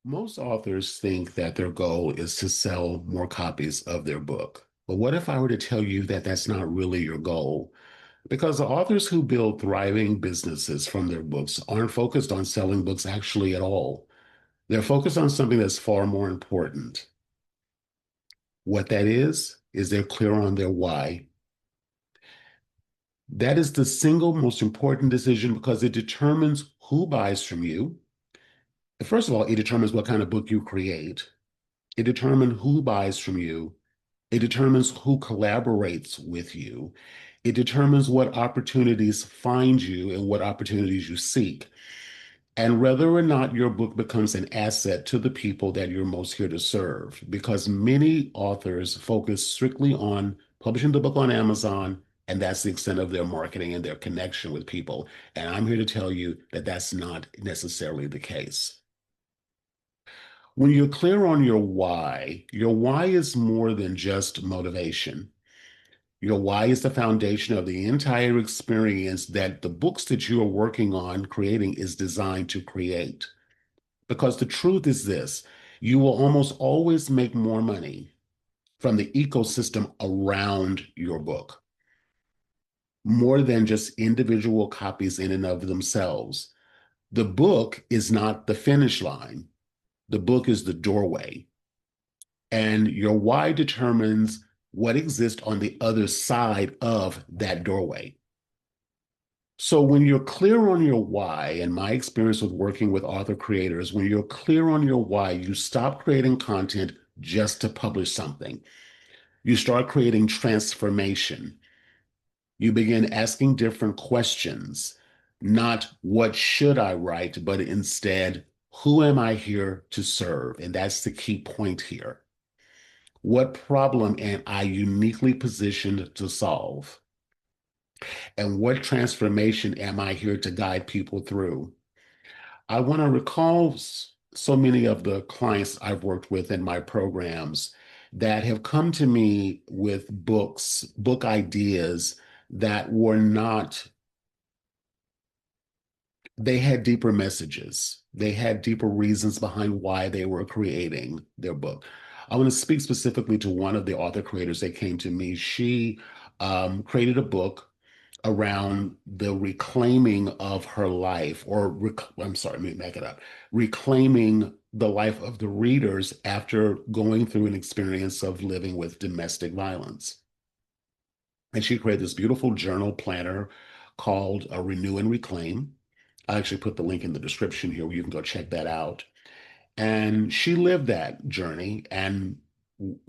Most authors think that their goal is to sell more copies of their book. But what if I were to tell you that that's not really your goal? Because the authors who build thriving businesses from their books aren't focused on selling books actually at all. They're focused on something that's far more important. What that is they're clear on their why. That is the single most important decision because it determines who buys from you. First of all, it determines what kind of book you create. It determines who buys from you. It determines who collaborates with you. It determines what opportunities find you and what opportunities you seek, and whether or not your book becomes an asset to the people that you're most here to serve. Because many authors focus strictly on publishing the book on Amazon, and that's the extent of their marketing and their connection with people. And I'm here to tell you that that's not necessarily the case. When you're clear on your why is more than just motivation. Your why is the foundation of the entire experience that the books that you are working on creating is designed to create. Because the truth is this, you will almost always make more money from the ecosystem around your book, more than just individual copies in and of themselves. The book is not the finish line. The book is the doorway. And your why determines what exists on the other side of that doorway. So when you're clear on your why, and my experience with working with author creators, when you're clear on your why, you stop creating content just to publish something. You start creating transformation. You begin asking different questions, not what should I write, but instead, who am I here to serve? And that's the key point here. What problem am I uniquely positioned to solve? And what transformation am I here to guide people through? I want to recall so many of the clients I've worked with in my programs that have come to me with books, book ideas that were not, they had deeper messages. They had deeper reasons behind why they were creating their book. I want to speak specifically to one of the author creators that came to me. She created a book around the reclaiming of her life, or I'm sorry, let me back it up, reclaiming the life of the readers after going through an experience of living with domestic violence. And she created this beautiful journal planner called Renew and Reclaim. I actually put the link in the description here where you can go check that out. And she lived that journey and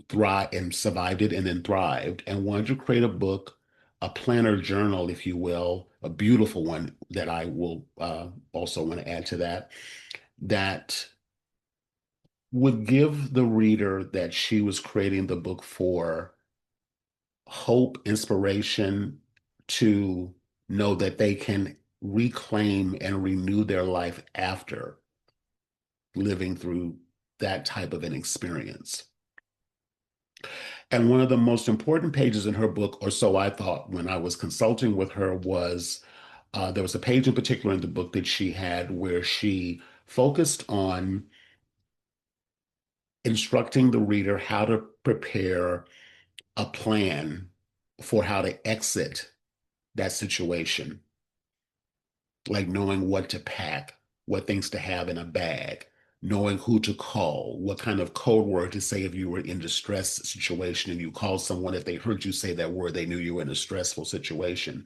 thrived and survived it and then thrived and wanted to create a book, a planner journal, if you will, a beautiful one that I will also want to add to that, that would give the reader that she was creating the book for hope, inspiration to know that they can reclaim and renew their life after living through that type of an experience. And one of the most important pages in her book, or so I thought when I was consulting with her, was there was a page in particular in the book that she had where she focused on instructing the reader how to prepare a plan for how to exit that situation, like knowing what to pack, what things to have in a bag, knowing who to call, what kind of code word to say if you were in a distress situation and you called someone, if they heard you say that word, they knew you were in a stressful situation.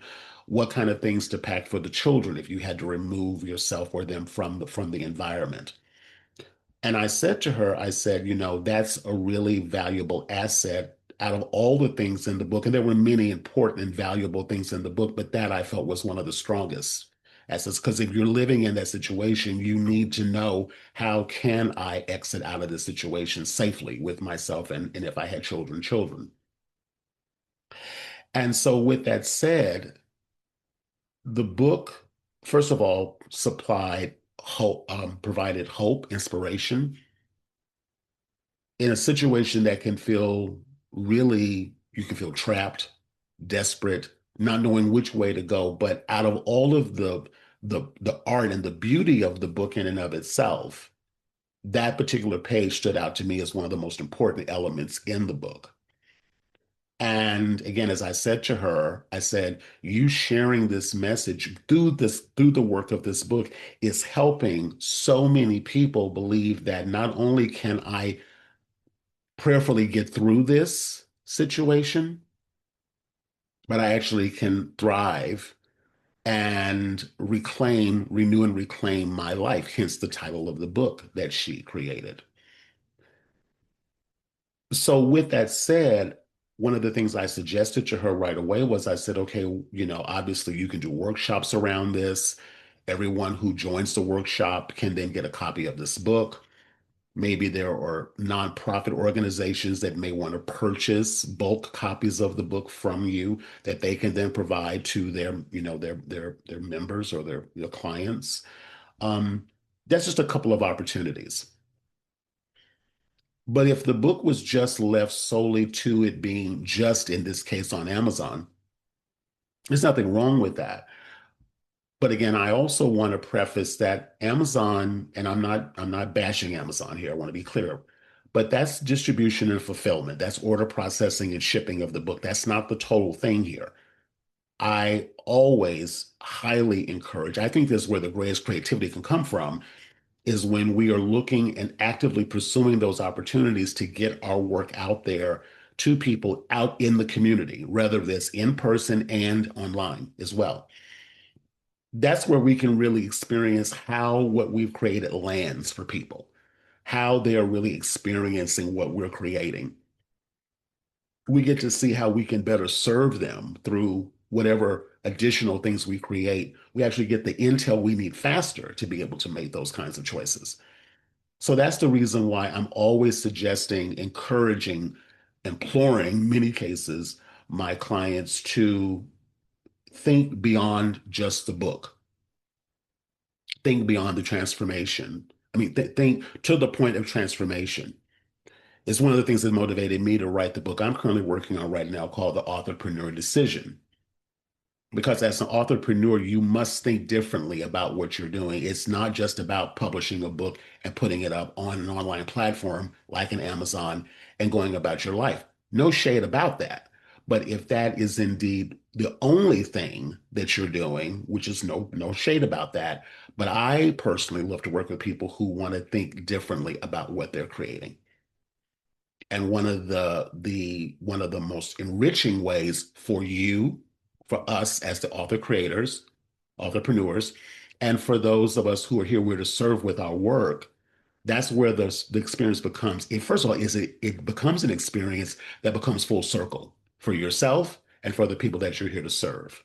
What kind of things to pack for the children if you had to remove yourself or them from the environment. And I said to her, I said, that's a really valuable asset out of all the things in the book. And there were many important and valuable things in the book, but that I felt was one of the strongest assets. Because if you're living in that situation, you need to know, how can I exit out of this situation safely with myself and if I had children. And so with that said, the book, first of all, supplied hope, provided hope, inspiration in a situation that can feel really, you can feel trapped, desperate, not knowing which way to go. But out of all of the art and the beauty of the book in and of itself, that particular page stood out to me as one of the most important elements in the book. And again, as I said to her, I said, you sharing this message through the work of this book is helping so many people believe that not only can I prayerfully get through this situation, but I actually can thrive and renew and reclaim my life, hence the title of the book that she created. So with that said, one of the things I suggested to her right away was I said, okay, obviously you can do workshops around this. Everyone who joins the workshop can then get a copy of this book. Maybe there are nonprofit organizations that may want to purchase bulk copies of the book from you that they can then provide to their members or their clients. Um, that's just a couple of opportunities. But if the book was just left solely to it being just in this case on Amazon, there's nothing wrong with that. But again, I also want to preface that Amazon, and I'm not bashing Amazon here, I want to be clear, but that's distribution and fulfillment. That's order processing and shipping of the book. That's not the total thing here. I always highly encourage, I think this is where the greatest creativity can come from, is when we are looking and actively pursuing those opportunities to get our work out there to people out in the community, whether that's in person and online as well. That's where we can really experience how what we've created lands for people, how they are really experiencing what we're creating. We get to see how we can better serve them through whatever additional things we create. We actually get the intel we need faster to be able to make those kinds of choices. So that's the reason why I'm always suggesting, encouraging, imploring, many cases, my clients to think beyond just the book, think beyond the transformation. I mean, think to the point of transformation. It's one of the things that motivated me to write the book I'm currently working on right now called The Authorpreneur Decision. Because as an entrepreneur, you must think differently about what you're doing. It's not just about publishing a book and putting it up on an online platform like an Amazon and going about your life. No shade about that. But if that is indeed the only thing that you're doing, which is no shade about that, but I personally love to work with people who want to think differently about what they're creating. And one of the most enriching ways for you, for us as the author creators, entrepreneurs, and for those of us who are here, we're to serve with our work. That's where the experience becomes. First of all, it becomes an experience that becomes full circle for yourself and for the people that you're here to serve.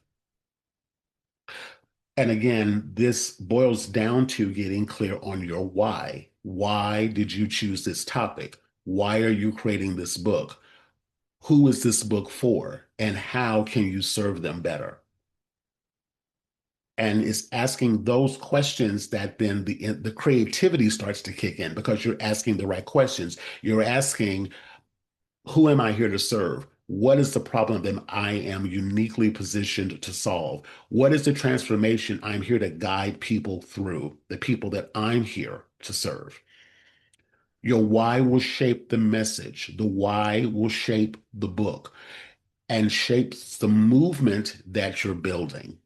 And again, this boils down to getting clear on your why. Why did you choose this topic? Why are you creating this book? Who is this book for? And how can you serve them better? And it's asking those questions that then the creativity starts to kick in because you're asking the right questions. You're asking, who am I here to serve? What is the problem that I am uniquely positioned to solve? What is the transformation I'm here to guide people through, the people that I'm here to serve? Your why will shape the message. The why will shape the book and shapes the movement that you're building.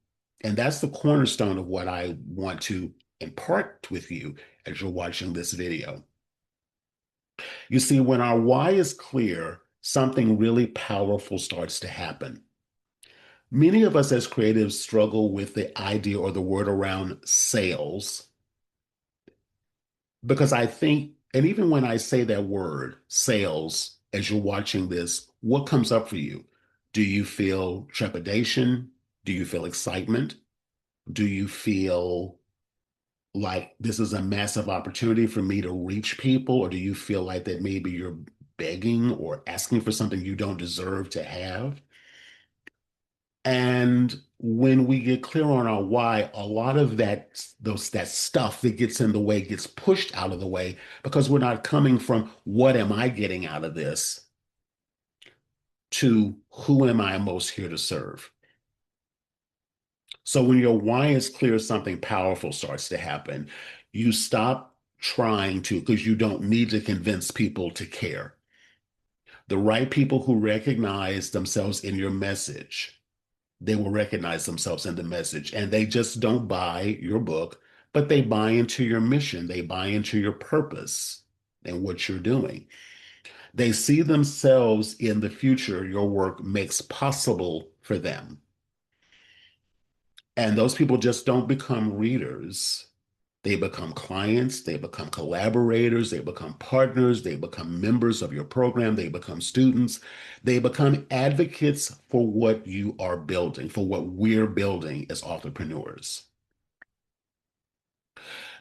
And that's the cornerstone of what I want to impart with you as you're watching this video. You see, when our why is clear, something really powerful starts to happen. Many of us as creatives struggle with the idea or the word around sales because I think, and even when I say that word, sales, as you're watching this, what comes up for you? Do you feel trepidation? Do you feel excitement? Do you feel like this is a massive opportunity for me to reach people? Or do you feel like that maybe you're begging or asking for something you don't deserve to have? And when we get clear on our why, a lot of that stuff that gets in the way gets pushed out of the way because we're not coming from what am I getting out of this to who am I most here to serve. So when your why is clear, something powerful starts to happen. You stop trying to, because you don't need to convince people to care. The right people who recognize themselves in your message, they will recognize themselves in the message, and they just don't buy your book, but they buy into your mission. They buy into your purpose and what you're doing. They see themselves in the future your work makes possible for them. And those people just don't become readers. They become clients, they become collaborators, they become partners, they become members of your program, they become students, they become advocates for what you are building, for what we're building as entrepreneurs.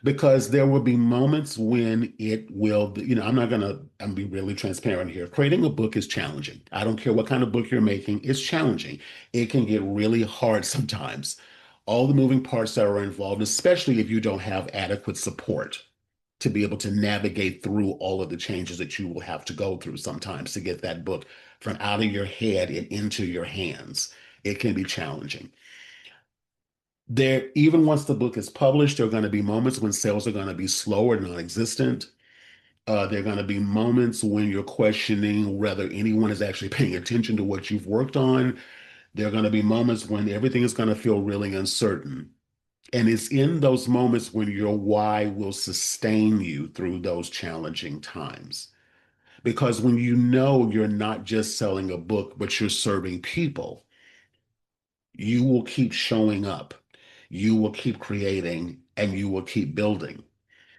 Because there will be moments when it will, I'm be really transparent here. Creating a book is challenging. I don't care what kind of book you're making, it's challenging. It can get really hard sometimes. All the moving parts that are involved, especially if you don't have adequate support to be able to navigate through all of the changes that you will have to go through sometimes to get that book from out of your head and into your hands. It can be challenging. There, even once the book is published, there are going to be moments when sales are going to be slow or non-existent. There are going to be moments when you're questioning whether anyone is actually paying attention to what you've worked on. There are going to be moments when everything is going to feel really uncertain. And it's in those moments when your why will sustain you through those challenging times. Because when you know you're not just selling a book, but you're serving people, you will keep showing up, you will keep creating, and you will keep building.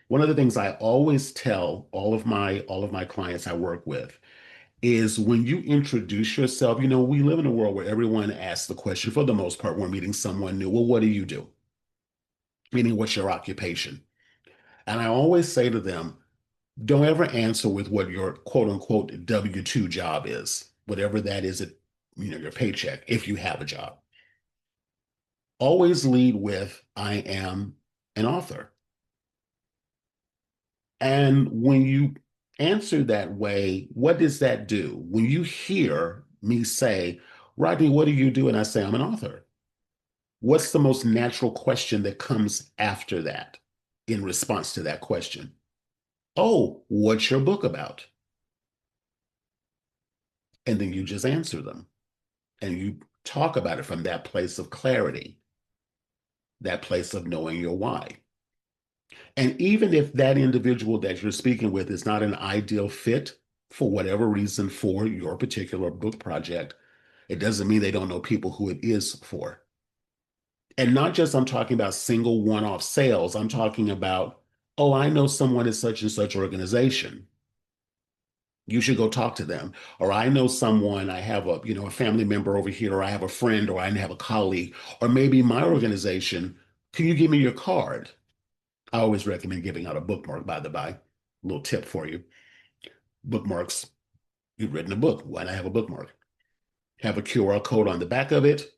One of the things I always tell all of my clients I work with is when you introduce yourself, we live in a world where everyone asks the question for the most part when meeting someone new, well, what do you do? Meaning, what's your occupation? And I always say to them, don't ever answer with what your quote unquote W-2 job is, whatever that is, your paycheck, if you have a job. Always lead with, I am an author. And when you answer that way, what does that do? When you hear me say, Rodney, what do you do? And I say, I'm an author. What's the most natural question that comes after that in response to that question? Oh, what's your book about? And then you just answer them and you talk about it from that place of clarity, that place of knowing your why. And even if that individual that you're speaking with is not an ideal fit for whatever reason for your particular book project, it doesn't mean they don't know people who it is for. And not just I'm talking about single one-off sales, I'm talking about, oh, I know someone at such and such organization. You should go talk to them. Or I know someone, I have a family member over here, or I have a friend, or I have a colleague, or maybe my organization. Can you give me your card? I always recommend giving out a bookmark, by the by. Little tip for you. Bookmarks. You've written a book. Why not have a bookmark? Have a QR code on the back of it.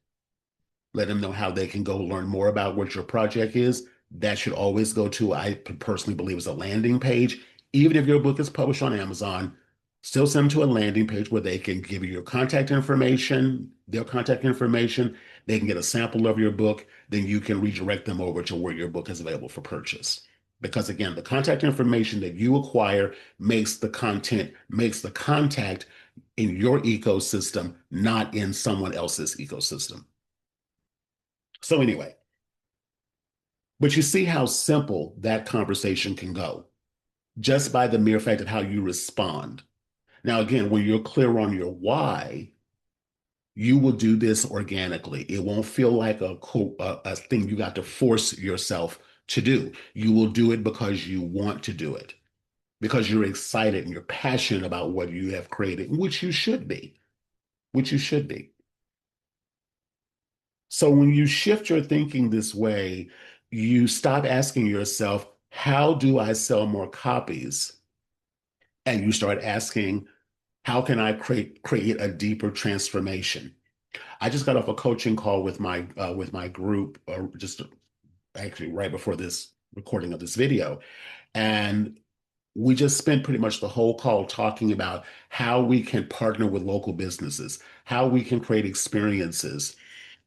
Let them know how they can go learn more about what your project is. That should always go to, I personally believe, is a landing page. Even if your book is published on Amazon, still send them to a landing page where they can give you your contact information, their contact information. They can get a sample of your book. Then you can redirect them over to where your book is available for purchase. Because again, the contact information that you acquire makes the content, makes the contact in your ecosystem, not in someone else's ecosystem. So anyway, but you see how simple that conversation can go just by the mere fact of how you respond. Now, again, when you're clear on your why, you will do this organically. It won't feel like a thing you got to force yourself to do. You will do it because you want to do it, because you're excited and you're passionate about what you have created, which you should be, which you should be. So when you shift your thinking this way, you stop asking yourself, how do I sell more copies? And you start asking, how can I create a deeper transformation? I just got off a coaching call with my group, just actually right before this recording of this video, and we just spent pretty much the whole call talking about how we can partner with local businesses, how we can create experiences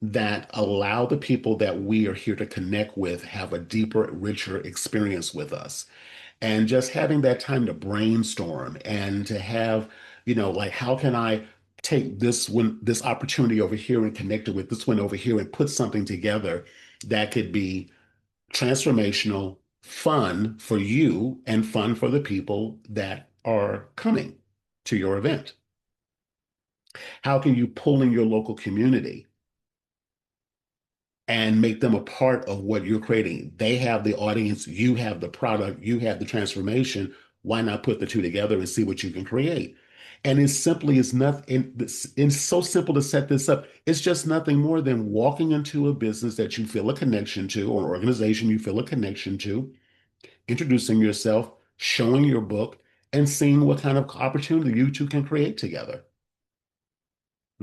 that allow the people that we are here to connect with have a deeper, richer experience with us. And just having that time to brainstorm and to have, like, how can I take this opportunity over here and connect it with this one over here and put something together that could be transformational, fun for you, and fun for the people that are coming to your event? How can you pull in your local community and make them a part of what you're creating? They have the audience, you have the product, you have the transformation. Why not put the two together and see what you can create? And it's simply it's nothing. It's so simple to set this up. It's just nothing more than walking into a business that you feel a connection to, or an organization you feel a connection to, introducing yourself, showing your book, and seeing what kind of opportunity you two can create together.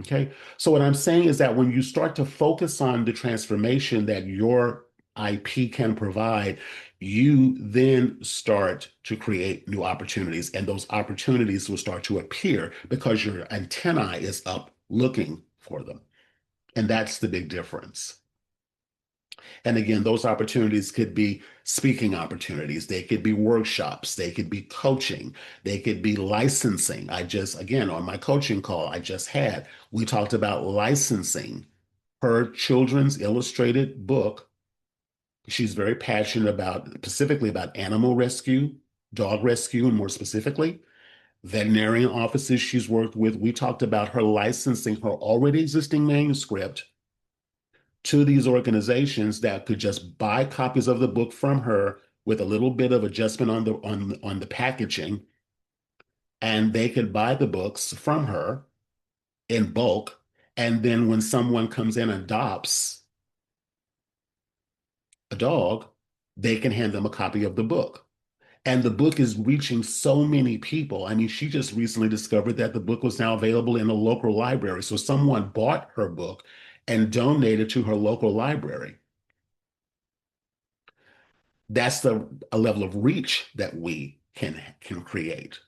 Okay. So what I'm saying is that when you start to focus on the transformation that your IP can provide, you then start to create new opportunities, and those opportunities will start to appear because your antennae is up looking for them. And that's the big difference. And again, those opportunities could be speaking opportunities, they could be workshops, they could be coaching, they could be licensing. Again, on my coaching call I just had, we talked about licensing her children's illustrated book. She's very passionate about, specifically about animal rescue, dog rescue, and more specifically, veterinarian offices she's worked with. We talked about her licensing her already existing manuscript to these organizations that could just buy copies of the book from her with a little bit of adjustment on the packaging, and they could buy the books from her in bulk. And then when someone comes in and adopts a dog, they can hand them a copy of the book. And the book is reaching so many people. I mean, she just recently discovered that the book was now available in a local library. So someone bought her book and donated to her local library. That's a level of reach that we can create.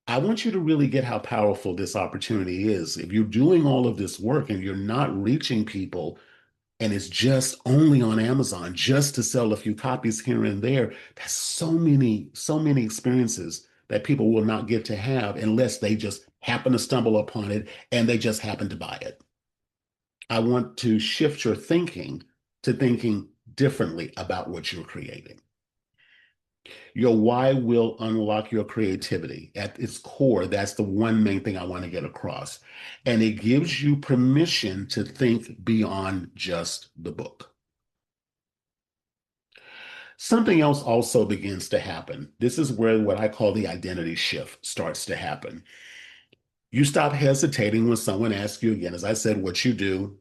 I want you to really get how powerful this opportunity is. If you're doing all of this work and you're not reaching people, and it's just only on Amazon just to sell a few copies here and there, that's so many experiences that people will not get to have unless they just happen to stumble upon it and they just happen to buy it. I want to shift your thinking to thinking differently about what you're creating. Your why will unlock your creativity. At its core, that's the one main thing I want to get across. And it gives you permission to think beyond just the book. Something else also begins to happen. This is where what I call the identity shift starts to happen. You stop hesitating when someone asks you again, as I said, what you do.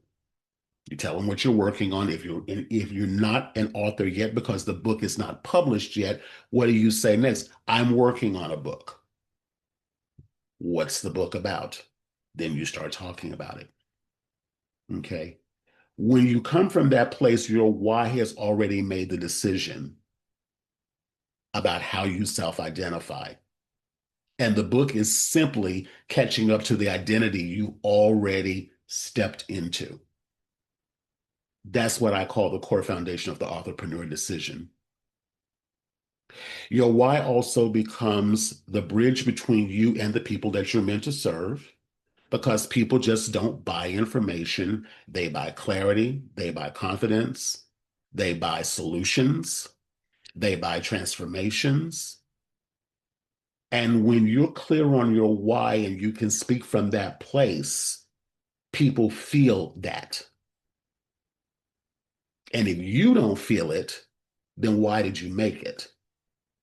You tell them what you're working on. If you're not an author yet because the book is not published yet, what do you say next? I'm working on a book. What's the book about? Then you start talking about it. Okay. When you come from that place, your why has already made the decision about how you self-identify. And the book is simply catching up to the identity you already stepped into. That's what I call the core foundation of the authorpreneur decision. Your why also becomes the bridge between you and the people that you're meant to serve, because people just don't buy information. They buy clarity, they buy confidence, they buy solutions, they buy transformations. And when you're clear on your why and you can speak from that place, people feel that. And if you don't feel it, then why did you make it?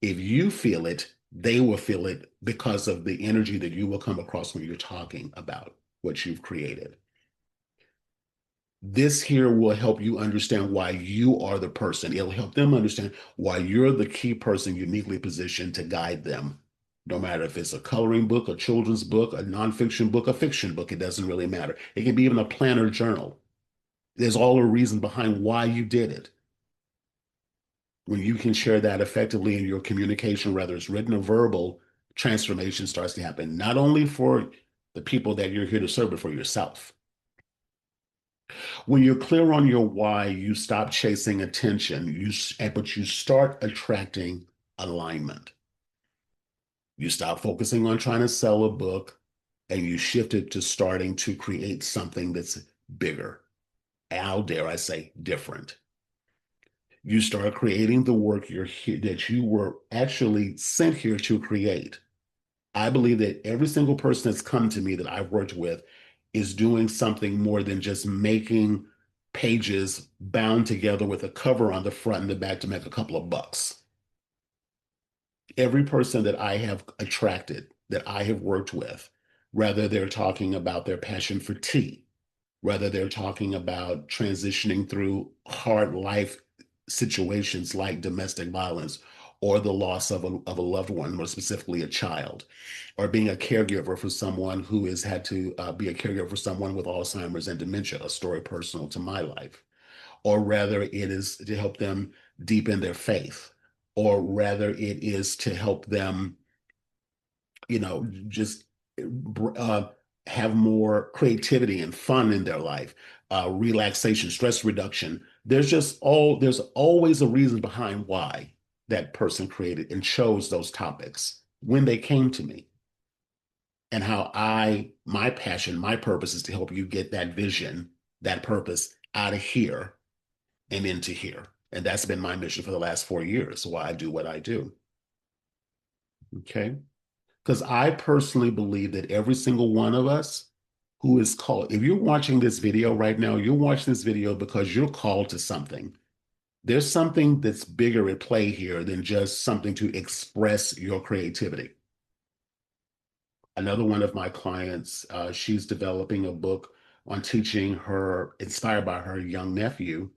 If you feel it, they will feel it because of the energy that you will come across when you're talking about what you've created. This here will help you understand why you are the person. It'll help them understand why you're the key person uniquely positioned to guide them. No matter if it's a coloring book, a children's book, a nonfiction book, a fiction book, it doesn't really matter. It can be even a planner journal. There's all a reason behind why you did it. When you can share that effectively in your communication, whether it's written or verbal, transformation starts to happen, not only for the people that you're here to serve, but for yourself. When you're clear on your why, you stop chasing attention, but you start attracting alignment. You stop focusing on trying to sell a book and you shift it to starting to create something that's bigger. How dare I say different? You start creating the work that you were actually sent here to create. I believe that every single person that's come to me that I've worked with is doing something more than just making pages bound together with a cover on the front and the back to make a couple of bucks. Every person that I have attracted, that I have worked with, whether they're talking about their passion for tea, whether they're talking about transitioning through hard life situations like domestic violence or the loss of a loved one, more specifically a child, or being a caregiver for someone who has had to be a caregiver for someone with Alzheimer's and dementia, a story personal to my life, or rather it is to help them deepen their faith, or rather it is to help them, just uh, have more creativity and fun in their life, relaxation, stress reduction. There's always a reason behind why that person created and chose those topics when they came to me. And how my passion, my purpose is to help you get that vision, that purpose out of here and into here. And that's been my mission for the last 4 years, why I do what I do. Okay. Because I personally believe that every single one of us who is called, if you're watching this video right now, you're watching this video because you're called to something. There's something that's bigger at play here than just something to express your creativity. Another one of my clients, she's developing a book on teaching her, inspired by her young nephew,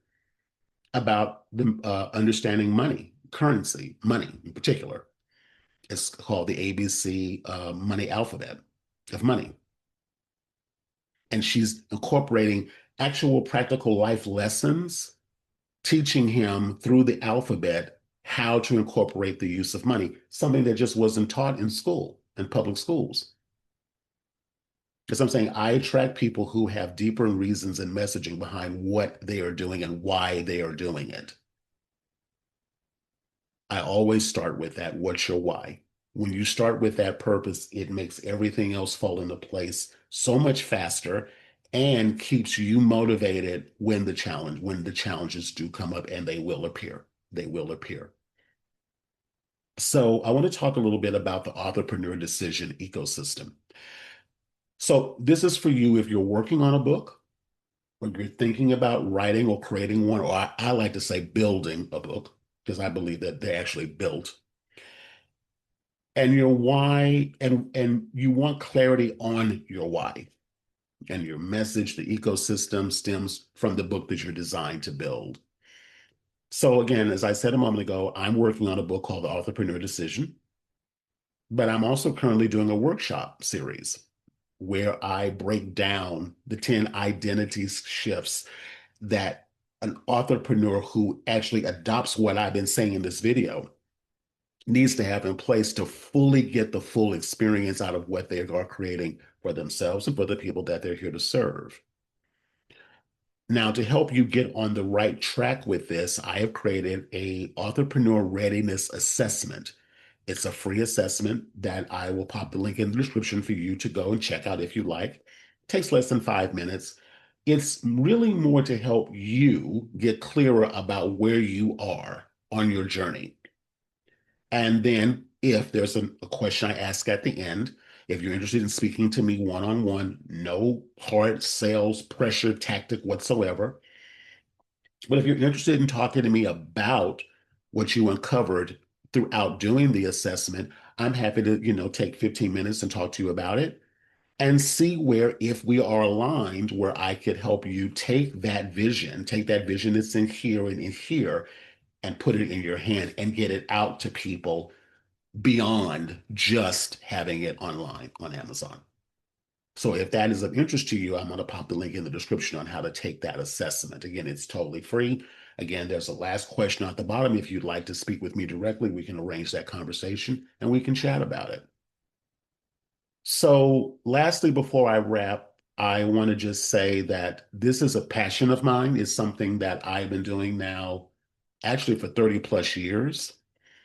about the understanding money, currency, money in particular. It's called the ABC money alphabet of money. And she's incorporating actual practical life lessons, teaching him through the alphabet how to incorporate the use of money, something that just wasn't taught in school, in public schools. Because I'm saying I attract people who have deeper reasons and messaging behind what they are doing and why they are doing it. I always start with that. What's your why? When you start with that purpose, it makes everything else fall into place so much faster and keeps you motivated when the challenges do come up, and they will appear. They will appear. So I want to talk a little bit about the Authorpreneur decision ecosystem. So this is for you if you're working on a book, or you're thinking about writing or creating one, or I like to say building a book, because I believe that they're actually built. And your why, and you want clarity on your why. And your message, the ecosystem, stems from the book that you're designed to build. So again, as I said a moment ago, I'm working on a book called The Authorpreneur Decision, but I'm also currently doing a workshop series where I break down the 10 identity shifts that an entrepreneur who actually adopts what I've been saying in this video needs to have in place to fully get the full experience out of what they are creating for themselves and for the people that they're here to serve. Now, to help you get on the right track with this, I have created a Authorpreneur Readiness Assessment. It's a free assessment that I will pop the link in the description for you to go and check out if you like. It takes less than 5 minutes. It's really more to help you get clearer about where you are on your journey. And then if there's a question I ask at the end, if you're interested in speaking to me one-on-one, no hard sales pressure tactic whatsoever. But if you're interested in talking to me about what you uncovered throughout doing the assessment, I'm happy to, take 15 minutes and talk to you about it and see where, if we are aligned, where I could help you take that vision that's in here and in here, and put it in your hand and get it out to people beyond just having it online on Amazon. So if that is of interest to you, I'm going to pop the link in the description on how to take that assessment. Again, it's totally free. Again, there's a last question at the bottom. If you'd like to speak with me directly, we can arrange that conversation and we can chat about it. So lastly, before I wrap, I want to just say that this is a passion of mine. It's something that I've been doing now actually for 30 plus years.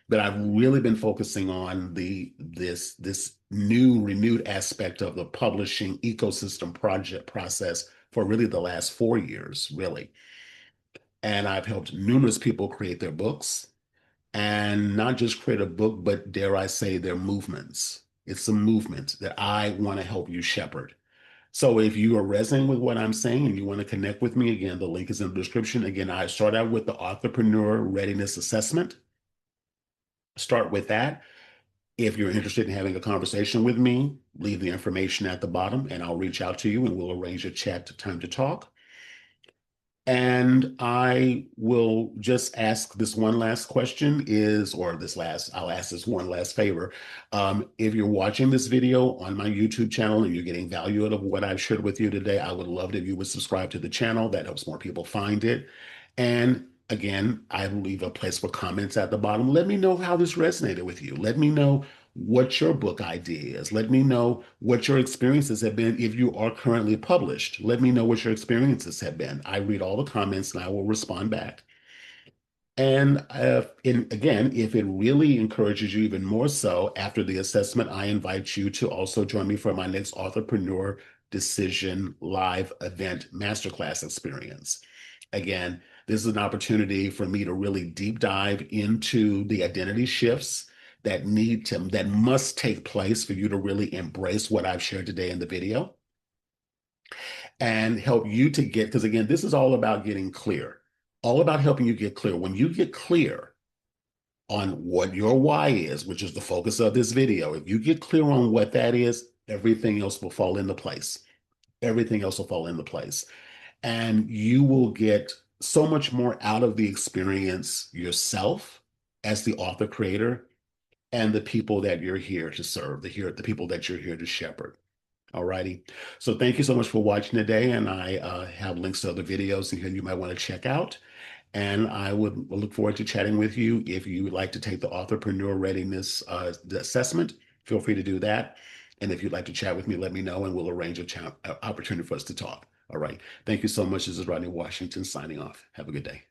But I've really been focusing on this new renewed aspect of the publishing ecosystem project process for really the last 4 years, really. And I've helped numerous people create their books, and not just create a book, but dare I say, their movements. It's a movement that I want to help you shepherd. So if you are resonating with what I'm saying and you want to connect with me, again, the link is in the description. Again, I start out with the Authorpreneur Readiness Assessment. Start with that. If you're interested in having a conversation with me, leave the information at the bottom and I'll reach out to you and we'll arrange a chat time to talk. And I will just ask this one last question I'll ask this one last favor. If you're watching this video on my YouTube channel and you're getting value out of what I've shared with you today, I would love it if you would subscribe to the channel. That helps more people find it. And again, I leave a place for comments at the bottom. Let me know how this resonated with you. Let me know what your book idea is. Let me know what your experiences have been if you are currently published. Let me know what your experiences have been. I read all the comments and I will respond back. And again, if it really encourages you even more so after the assessment, I invite you to also join me for my next Authorpreneur Decision Live event masterclass experience. Again, this is an opportunity for me to really deep dive into the identity shifts that must take place for you to really embrace what I've shared today in the video and help you to get, because again, this is all about getting clear, all about helping you get clear. When you get clear on what your why is, which is the focus of this video, if you get clear on what that is, everything else will fall into place. Everything else will fall into place. And you will get so much more out of the experience yourself as the author creator and the people that you're here to serve, the people that you're here to shepherd. All righty. So thank you so much for watching today. And I have links to other videos in here you might want to check out. And I would look forward to chatting with you. If you would like to take the Authorpreneur Readiness Assessment, feel free to do that. And if you'd like to chat with me, let me know and we'll arrange a opportunity for us to talk. All right. Thank you so much. This is Rodney Washington signing off. Have a good day.